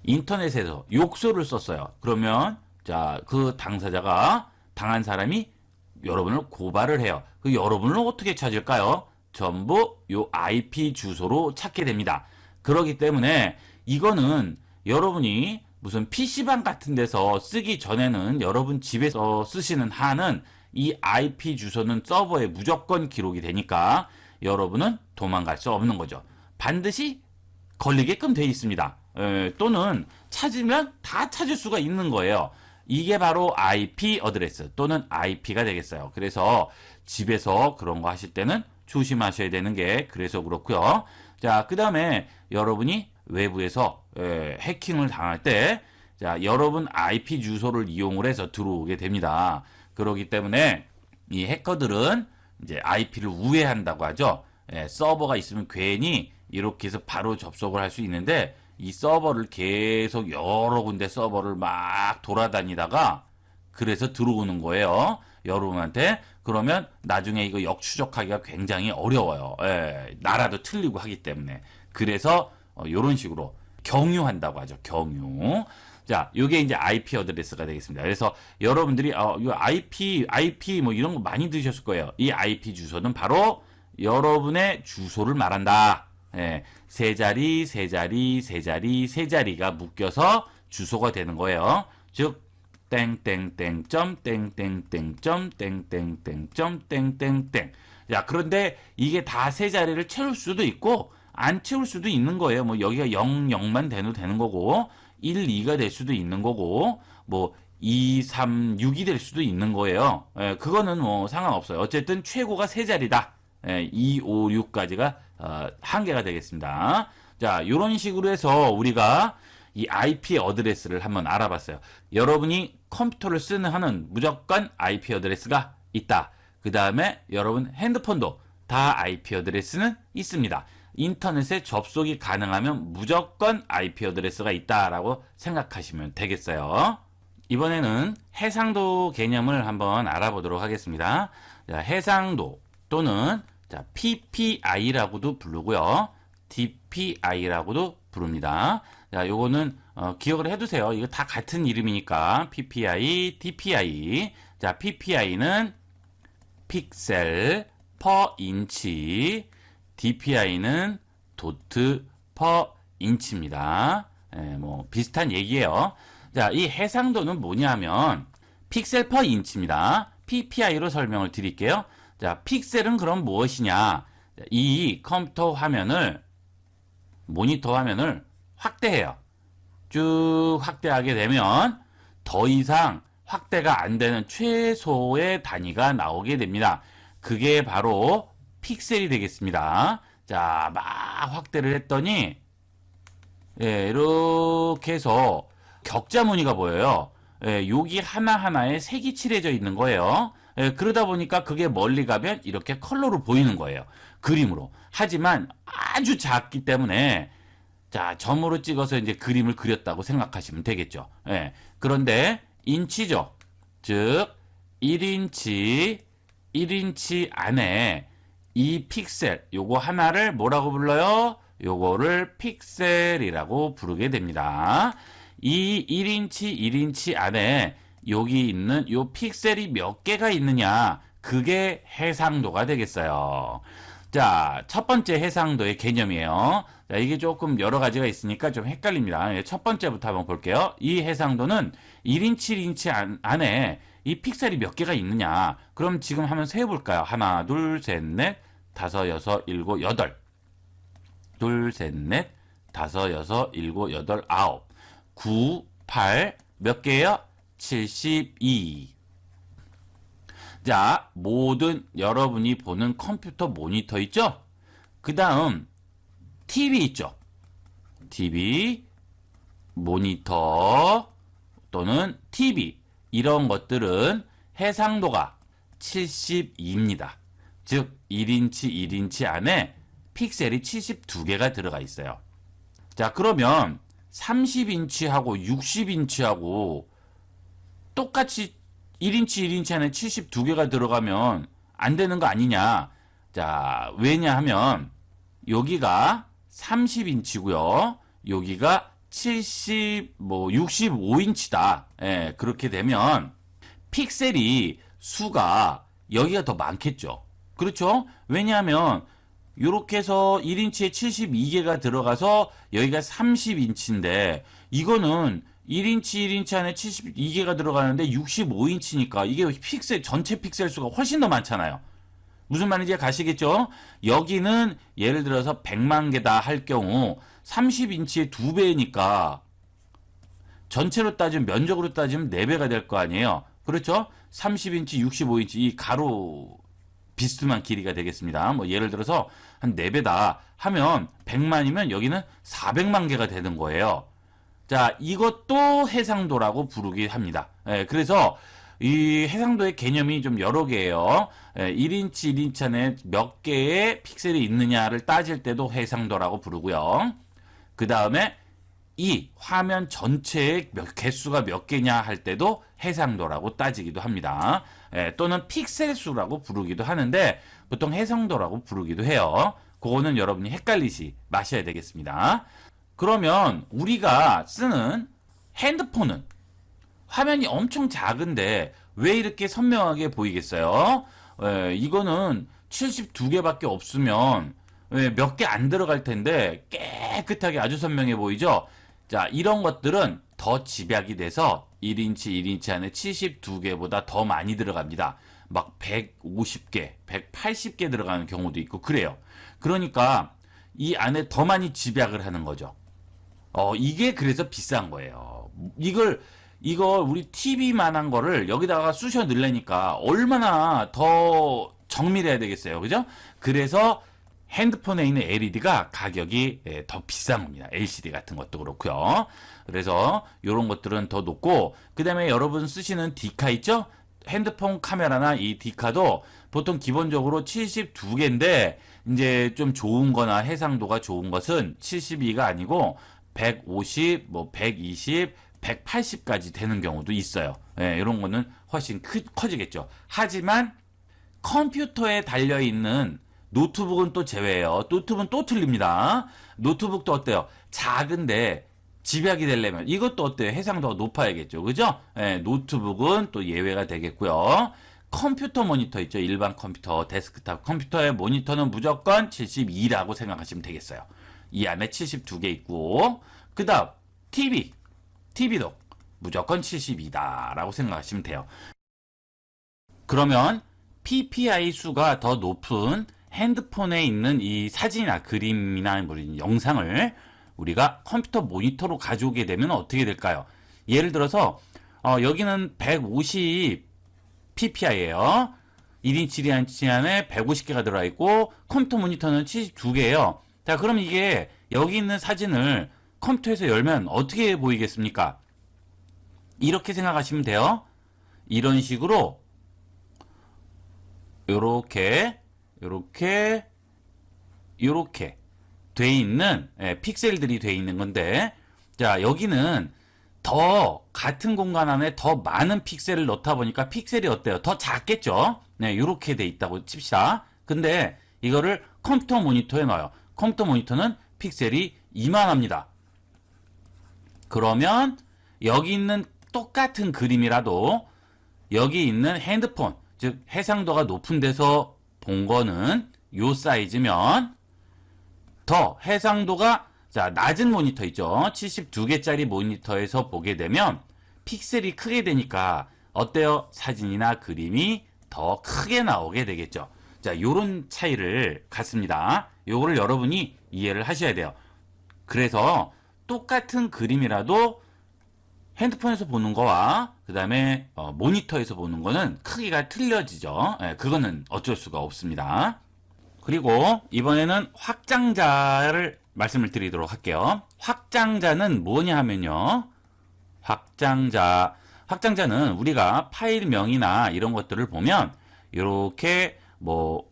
인터넷에서 욕설을 썼어요. 그러면 자, 그 당사자가 당한 사람이 여러분을 고발을 해요. 그 여러분을 어떻게 찾을까요? 전부 요 IP 주소로 찾게 됩니다. 그렇기 때문에 이거는 여러분이 무슨 PC방 같은 데서 쓰기 전에는 여러분 집에서 쓰시는 한은 이 IP 주소는 서버에 무조건 기록이 되니까 여러분은 도망갈 수 없는 거죠. 반드시 걸리게끔 돼 있습니다. 또는 찾으면 다 찾을 수가 있는 거예요. 이게 바로 IP 어드레스 또는 IP가 되겠어요. 그래서 집에서 그런 거 하실 때는 조심하셔야 되는 게 그래서 그렇고요. 자, 그 다음에 여러분이 외부에서 해킹을 당할 때 자, 여러분 IP 주소를 이용을 해서 들어오게 됩니다. 그렇기 때문에 이 해커들은 이제 IP를 우회한다고 하죠. 서버가 있으면 괜히 이렇게 해서 바로 접속을 할 수 있는데 이 서버를 계속 여러 군데 서버를 막 돌아다니다가 그래서 들어오는 거예요. 여러분한테. 그러면 나중에 이거 역추적하기가 굉장히 어려워요. 나라도 틀리고 하기 때문에. 그래서 이런 식으로 경유한다고 하죠. 경유. 자, 요게 이제 IP 어드레스가 되겠습니다. 그래서 여러분들이 이 IP 뭐 이런 거 많이 들으셨을 거예요. 이 IP 주소는 바로 여러분의 주소를 말한다. 세 자리가 묶여서 주소가 되는 거예요. 즉 땡땡땡점 땡땡땡점 땡땡땡점 땡땡땡. 자, 그런데 이게 다 세 자리를 채울 수도 있고 안 채울 수도 있는 거예요. 뭐 여기가 0, 0만 돼도 되는 거고 1, 2가 될 수도 있는 거고 뭐 236이 될 수도 있는 거예요. 예, 그거는 뭐 상관없어요. 어쨌든 최고가 세 자리다. 예, 256까지가 한계가 되겠습니다. 자, 이런 식으로 해서 우리가 이 IP 어드레스를 한번 알아봤어요. 여러분이 컴퓨터를 쓰는 한은 무조건 IP 어드레스가 있다. 그 다음에 여러분 핸드폰도 다 IP 어드레스는 있습니다. 인터넷에 접속이 가능하면 무조건 IP 어드레스가 있다라고 생각하시면 되겠어요. 이번에는 해상도 개념을 한번 알아보도록 하겠습니다. 자, 해상도 또는 자, PPI라고도 부르고요. DPI라고도 부릅니다. 자, 요거는 기억을 해두세요. 이거 다 같은 이름이니까 PPI, DPI. 자, PPI는 픽셀 퍼 인치, DPI는 도트 퍼 인치입니다. 뭐 비슷한 얘기예요. 자, 이 해상도는 뭐냐면 픽셀 퍼 인치입니다. PPI로 설명을 드릴게요. 자, 픽셀은 그럼 무엇이냐? 이 컴퓨터 화면을 모니터 화면을 확대해요. 쭉 확대하게 되면 더 이상 확대가 안 되는 최소의 단위가 나오게 됩니다. 그게 바로 픽셀이 되겠습니다. 자, 막 확대를 했더니 예, 이렇게 해서 격자 무늬가 보여요. 예, 여기 하나하나에 색이 칠해져 있는 거예요. 예, 그러다 보니까 그게 멀리 가면 이렇게 컬러로 보이는 거예요. 그림으로. 하지만 아주 작기 때문에 자, 점으로 찍어서 이제 그림을 그렸다고 생각하시면 되겠죠. 예, 그런데 인치죠. 즉 1인치 안에 이 픽셀 요거 하나를 뭐라고 불러요? 요거를 픽셀이라고 부르게 됩니다. 이 1인치 안에 여기 있는 요 픽셀이 몇 개가 있느냐, 그게 해상도가 되겠어요. 자, 첫 번째 해상도의 개념이에요. 자, 이게 조금 여러 가지가 있으니까 좀 헷갈립니다. 첫 번째부터 한번 볼게요. 이 해상도는 1인치 안에 이 픽셀이 몇 개가 있느냐. 그럼 지금 한번 세어볼까요? 하나, 둘, 셋, 넷, 다섯, 여섯, 일곱, 여덟. 둘, 셋, 넷, 다섯, 여섯, 일곱, 여덟, 아홉. 9, 8, 몇 개예요? 72. 자, 모든 여러분이 보는 컴퓨터 모니터 있죠? 그 다음 TV 있죠? TV, 모니터 또는 TV 이런 것들은 해상도가 72입니다. 즉 1인치 안에 픽셀이 72개가 들어가 있어요. 자, 그러면 30인치하고 60인치하고 똑같이 1인치 안에 72개가 들어가면 안 되는 거 아니냐. 자, 왜냐하면 여기가 30인치고요. 여기가 65인치다. 예, 그렇게 되면 픽셀이 수가 여기가 더 많겠죠. 그렇죠? 왜냐하면 이렇게 해서 1인치에 72개가 들어가서 여기가 30인치인데 이거는 1인치 안에 72개가 들어가는데 65인치니까 이게 픽셀 전체 픽셀 수가 훨씬 더 많잖아요. 무슨 말인지 가시겠죠? 여기는 예를 들어서 100만 개다 할 경우 30인치의 2배니까 전체로 따지면 면적으로 따지면 4배가 될 거 아니에요. 그렇죠? 30인치, 65인치 이 가로 비스듬한 길이가 되겠습니다. 뭐 예를 들어서 한 4배다 하면 100만이면 여기는 400만 개가 되는 거예요. 자, 이것도 해상도라고 부르기 합니다. 예, 그래서 이 해상도의 개념이 좀 여러 개예요. 1인치 안에 몇 개의 픽셀이 있느냐를 따질 때도 해상도라고 부르고요. 그 다음에 이 화면 전체의 개수가 몇 개냐 할 때도 해상도라고 따지기도 합니다. 또는 픽셀 수라고 부르기도 하는데 보통 해상도라고 부르기도 해요. 그거는 여러분이 헷갈리지 마셔야 되겠습니다. 그러면 우리가 쓰는 핸드폰은 화면이 엄청 작은데 왜 이렇게 선명하게 보이겠어요? 이거는 72개밖에 없으면 몇 개 안 들어갈 텐데 깨끗하게 아주 선명해 보이죠? 자, 이런 것들은 더 집약이 돼서 1인치 안에 72개보다 더 많이 들어갑니다. 막 150개, 180개 들어가는 경우도 있고 그래요. 그러니까 이 안에 더 많이 집약을 하는 거죠. 이게 그래서 비싼 거예요. 이걸 이거 우리 TV만한 거를 여기다가 쑤셔 넣으려니까 얼마나 더 정밀해야 되겠어요. 그죠? 그래서 핸드폰에 있는 LED가 가격이 더 비싼 겁니다. LCD 같은 것도 그렇고요. 그래서 이런 것들은 더 높고, 그 다음에 여러분 쓰시는 디카 있죠? 핸드폰 카메라나 이 디카도 보통 기본적으로 72개인데 이제 좀 좋은 거나 해상도가 좋은 것은 72가 아니고 150, 뭐 120, 180까지 되는 경우도 있어요. 예, 이런 거는 훨씬 커지겠죠. 하지만 컴퓨터에 달려있는 노트북은 또 제외예요. 노트북은 또 틀립니다. 노트북도 어때요? 작은데 집약이 되려면 이것도 어때요? 해상도가 높아야겠죠. 그죠? 예, 노트북은 또 예외가 되겠고요. 컴퓨터 모니터 있죠. 일반 컴퓨터, 데스크탑 컴퓨터의 모니터는 무조건 72라고 생각하시면 되겠어요. 이 안에 72개 있고, 그 다음 TV도 무조건 72다라고 생각하시면 돼요. 그러면 PPI 수가 더 높은 핸드폰에 있는 이 사진이나 그림이나 영상을 우리가 컴퓨터 모니터로 가져오게 되면 어떻게 될까요? 예를 들어서 여기는 150 PPI예요. 1인치 1인치 안에 150개가 들어있고 컴퓨터 모니터는 72개예요. 자, 그럼 이게 여기 있는 사진을 컴퓨터에서 열면 어떻게 보이겠습니까? 이렇게 생각하시면 돼요. 이런 식으로 요렇게 돼 있는 픽셀들이 돼 있는 건데, 자, 여기는 더 같은 공간 안에 더 많은 픽셀을 넣다 보니까 픽셀이 어때요? 더 작겠죠? 네, 요렇게 돼 있다고 칩시다. 근데 이거를 컴퓨터 모니터에 넣어요. 컴퓨터 모니터는 픽셀이 이만합니다. 그러면 여기 있는 똑같은 그림이라도 여기 있는 핸드폰, 즉 해상도가 높은 데서 본 거는 요 사이즈면 더 해상도가 낮은 모니터 있죠. 72개짜리 모니터에서 보게 되면 픽셀이 크게 되니까 어때요? 사진이나 그림이 더 크게 나오게 되겠죠. 자, 요런 차이를 갖습니다. 요거를 여러분이 이해를 하셔야 돼요. 그래서 똑같은 그림이라도 핸드폰에서 보는 거와 그 다음에 모니터에서 보는 거는 크기가 틀려지죠. 그거는 어쩔 수가 없습니다. 그리고 이번에는 확장자를 말씀을 드리도록 할게요. 확장자는 뭐냐 하면요. 확장자는 우리가 파일명이나 이런 것들을 보면 이렇게 뭐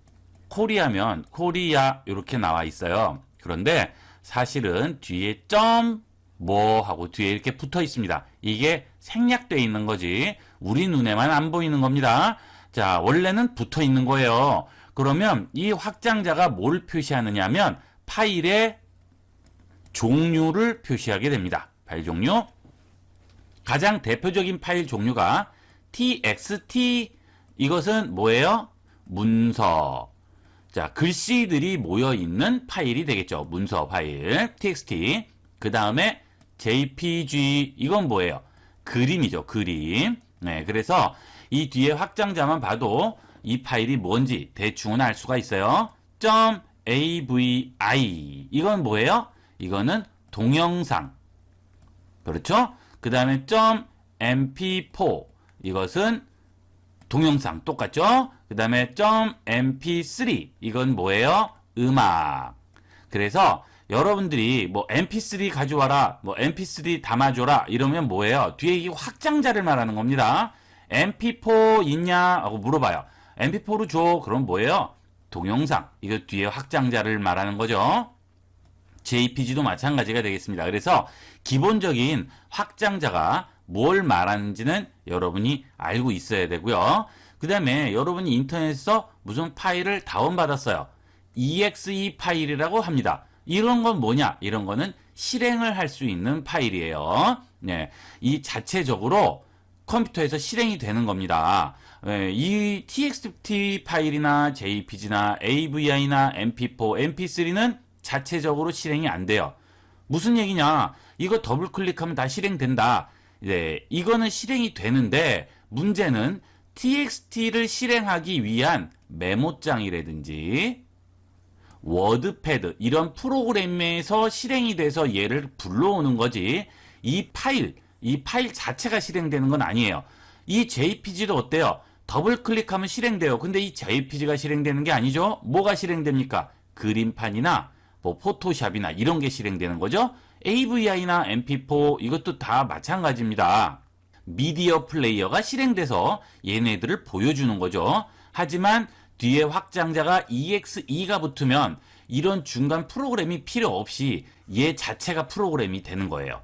코리아면 코리아 이렇게 나와 있어요. 그런데 사실은 뒤에 점 뭐 하고 뒤에 이렇게 붙어 있습니다. 이게 생략되어 있는 거지 우리 눈에만 안 보이는 겁니다. 자, 원래는 붙어 있는 거예요. 그러면 이 확장자가 뭘 표시하느냐 하면 파일의 종류를 표시하게 됩니다. 파일 종류. 가장 대표적인 파일 종류가 txt. 이것은 뭐예요? 문서. 자, 글씨들이 모여 있는 파일이 되겠죠. 문서 파일 txt. 그 다음에 jpg. 이건 뭐예요? 그림이죠. 그림. 네, 그래서 이 뒤에 확장자만 봐도 이 파일이 뭔지 대충은 알 수가 있어요. .avi. 이건 뭐예요? 이거는 동영상. 그렇죠? 그 다음에 .mp4. 이것은 동영상 똑같죠? 그 다음에 .mp3. 이건 뭐예요? 음악. 그래서 여러분들이 뭐 mp3 가져와라, 뭐 mp3 담아줘라 이러면 뭐예요? 뒤에 이 확장자를 말하는 겁니다. mp4 있냐 하고 물어봐요. mp4로 줘. 그럼 뭐예요? 동영상. 이거 뒤에 확장자를 말하는 거죠. jpg도 마찬가지가 되겠습니다. 그래서 기본적인 확장자가 뭘 말하는지는 여러분이 알고 있어야 되고요. 그 다음에 여러분이 인터넷에서 무슨 파일을 다운받았어요. exe 파일이라고 합니다. 이런 건 뭐냐? 이런 거는 실행을 할 수 있는 파일이에요. 네, 이 자체적으로 컴퓨터에서 실행이 되는 겁니다. 네, 이 txt 파일이나 jpg나 av이나 mp4, mp3는 자체적으로 실행이 안 돼요. 무슨 얘기냐? 이거 더블 클릭하면 다 실행된다. 네, 이거는 실행이 되는데 문제는 txt를 실행하기 위한 메모장이라든지 워드패드 이런 프로그램에서 실행이 돼서 얘를 불러오는 거지 이 파일 이 파일 자체가 실행되는 건 아니에요. 이 JPG도 어때요? 더블 클릭하면 실행돼요. 근데 이 JPG가 실행되는 게 아니죠? 뭐가 실행됩니까? 그림판이나 뭐 포토샵이나 이런 게 실행되는 거죠. AVI나 MP4 이것도 다 마찬가지입니다. 미디어 플레이어가 실행돼서 얘네들을 보여주는 거죠. 하지만 뒤에 확장자가 EXE가 붙으면 이런 중간 프로그램이 필요 없이 얘 자체가 프로그램이 되는 거예요.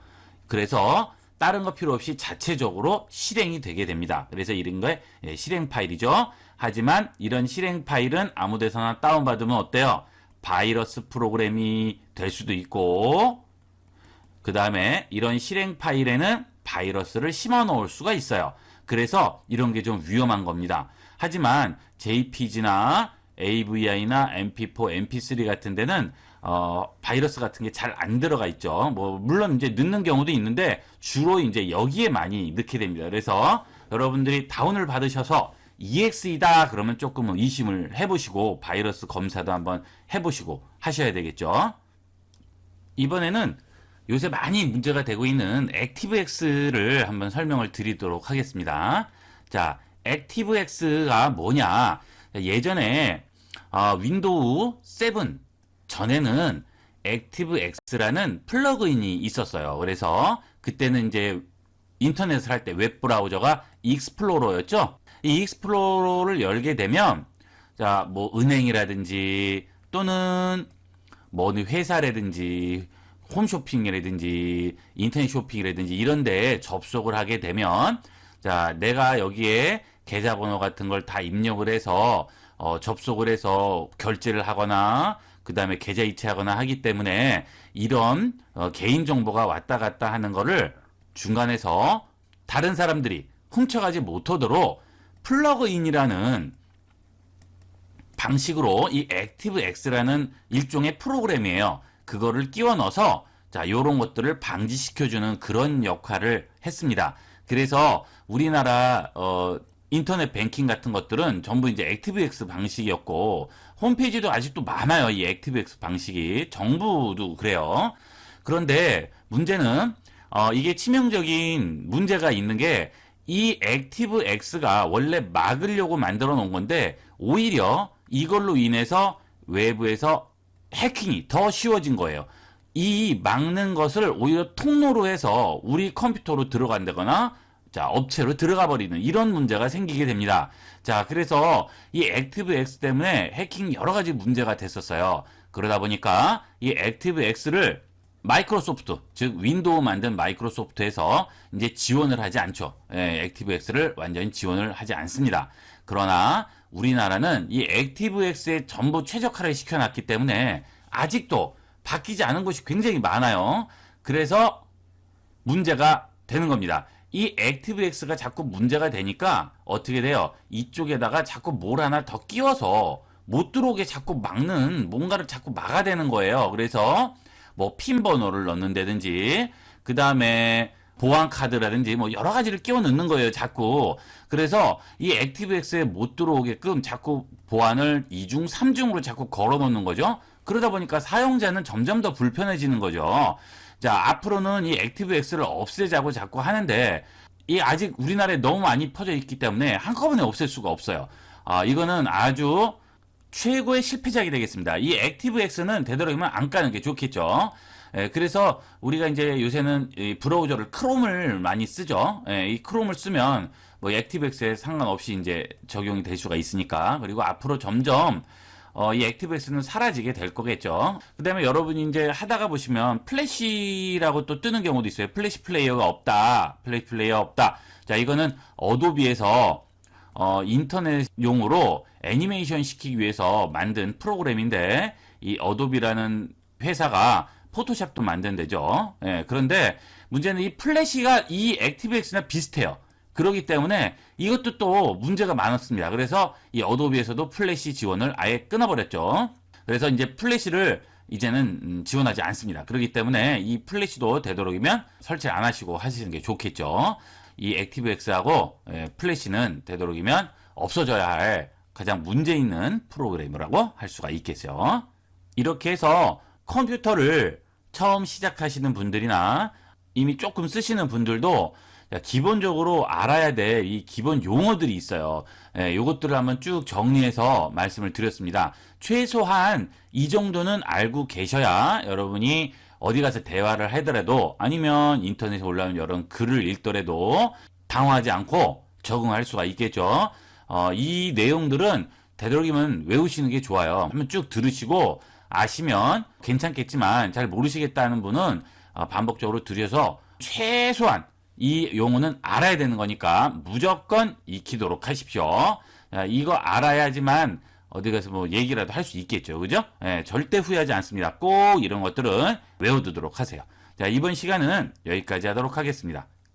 그래서 다른 거 필요 없이 자체적으로 실행이 되게 됩니다. 그래서 이런 게 실행 파일이죠. 하지만 이런 실행 파일은 아무 데서나 다운받으면 어때요? 바이러스 프로그램이 될 수도 있고, 그 다음에 이런 실행 파일에는 바이러스를 심어 놓을 수가 있어요. 그래서 이런 게 좀 위험한 겁니다. 하지만 JPG나 AVI나 MP4, MP3 같은 데는 바이러스 같은 게 잘 안 들어가 있죠. 뭐 물론 이제 넣는 경우도 있는데 주로 이제 여기에 많이 넣게 됩니다. 그래서 여러분들이 다운을 받으셔서 EXE다 그러면 조금은 의심을 해보시고 바이러스 검사도 한번 해보시고 하셔야 되겠죠. 이번에는 요새 많이 문제가 되고 있는 액티브엑스를 한번 설명을 드리도록 하겠습니다. 자, 액티브엑스가 뭐냐? 예전에 윈도우 7 전에는 액티브엑스라는 플러그인이 있었어요. 그래서 그때는 이제 인터넷을 할 때 웹브라우저가 익스플로러였죠. 이 익스플로러를 열게 되면 자, 뭐 은행이라든지 또는 뭐 회사라든지 홈쇼핑이라든지 인터넷 쇼핑이라든지 이런 데에 접속을 하게 되면 자, 내가 여기에 계좌번호 같은 걸 다 입력을 해서 접속을 해서 결제를 하거나 그 다음에 계좌 이체하거나 하기 때문에 이런 개인정보가 왔다 갔다 하는 거를 중간에서 다른 사람들이 훔쳐가지 못하도록 플러그인이라는 방식으로 이 액티브엑스라는 일종의 프로그램이에요. 그거를 끼워 넣어서 자, 요런 것들을 방지시켜주는 그런 역할을 했습니다. 그래서 우리나라 인터넷 뱅킹 같은 것들은 전부 이제 액티브엑스 방식이었고 홈페이지도 아직도 많아요. 이 액티브엑스 방식이 정부도 그래요. 그런데 문제는 이게 치명적인 문제가 있는 게 이 액티브엑스가 원래 막으려고 만들어 놓은 건데 오히려 이걸로 인해서 외부에서 해킹이 더 쉬워진 거예요. 이 막는 것을 오히려 통로로 해서 우리 컴퓨터로 들어간다거나 자, 업체로 들어가 버리는 이런 문제가 생기게 됩니다. 자, 그래서 이 액티브엑스 때문에 해킹 여러 가지 문제가 됐었어요. 그러다 보니까 이 액티브엑스를 마이크로소프트, 즉 윈도우 만든 마이크로소프트에서 이제 지원을 하지 않죠. 액티브엑스를 완전히 지원을 하지 않습니다. 그러나 우리나라는 이 액티브엑스에 전부 최적화를 시켜놨기 때문에 아직도 바뀌지 않은 것이 굉장히 많아요. 그래서 문제가 되는 겁니다. 이 액티브엑스가 자꾸 문제가 되니까 어떻게 돼요? 이쪽에다가 자꾸 뭘 하나 더 끼워서 못 들어오게 자꾸 막는 뭔가를 자꾸 막아대는 거예요. 그래서 뭐 핀 번호를 넣는다든지 그 다음에 보안 카드라든지 뭐 여러 가지를 끼워 넣는 거예요, 자꾸. 그래서 이 액티브엑스에 못 들어오게끔 자꾸 보안을 2중, 3중으로 자꾸 걸어 놓는 거죠. 그러다 보니까 사용자는 점점 더 불편해지는 거죠. 자, 앞으로는 이 액티브엑스를 없애자고 자꾸 하는데 이 아직 우리나라에 너무 많이 퍼져 있기 때문에 한꺼번에 없앨 수가 없어요. 이거는 아주 최고의 실패작이 되겠습니다. 이 액티브엑스는 되도록이면 안 까는 게 좋겠죠. 그래서 우리가 이제 요새는 이 브라우저를 크롬을 많이 쓰죠. 이 크롬을 쓰면 뭐 액티브엑스에 상관없이 이제 적용이 될 수가 있으니까. 그리고 앞으로 점점 이 액티브엑스는 사라지게 될 거겠죠. 그 다음에 여러분이 이제 하다가 보시면 플래시라고 또 뜨는 경우도 있어요. 플래시 플레이어가 없다. 플래시 플레이어 없다. 자, 이거는 어도비에서 인터넷용으로 애니메이션 시키기 위해서 만든 프로그램인데 이 어도비라는 회사가 포토샵도 만든대죠. 그런데 문제는 이 플래시가 이 액티브엑스나 비슷해요. 그렇기 때문에 이것도 또 문제가 많았습니다. 그래서 이 어도비에서도 플래시 지원을 아예 끊어버렸죠. 그래서 이제 플래시를 이제는 지원하지 않습니다. 그렇기 때문에 이 플래시도 되도록이면 설치 안 하시고 하시는 게 좋겠죠. 이 액티브엑스하고 플래시는 되도록이면 없어져야 할 가장 문제 있는 프로그램이라고 할 수가 있겠어요. 이렇게 해서 컴퓨터를 처음 시작하시는 분들이나 이미 조금 쓰시는 분들도 자, 기본적으로 알아야 될 이 기본 용어들이 있어요. 예, 요것들을 한번 쭉 정리해서 말씀을 드렸습니다. 최소한 이 정도는 알고 계셔야 여러분이 어디 가서 대화를 하더라도 아니면 인터넷에 올라온 여러 글을 읽더라도 당황하지 않고 적응할 수가 있겠죠. 이 내용들은 되도록이면 외우시는 게 좋아요. 한번 쭉 들으시고 아시면 괜찮겠지만 잘 모르시겠다는 분은 반복적으로 들여서 최소한 이 용어는 알아야 되는 거니까 무조건 익히도록 하십시오. 이거 알아야지만 어디 가서 뭐 얘기라도 할 수 있겠죠. 그죠? 예, 절대 후회하지 않습니다. 꼭 이런 것들은 외워두도록 하세요. 자, 이번 시간은 여기까지 하도록 하겠습니다.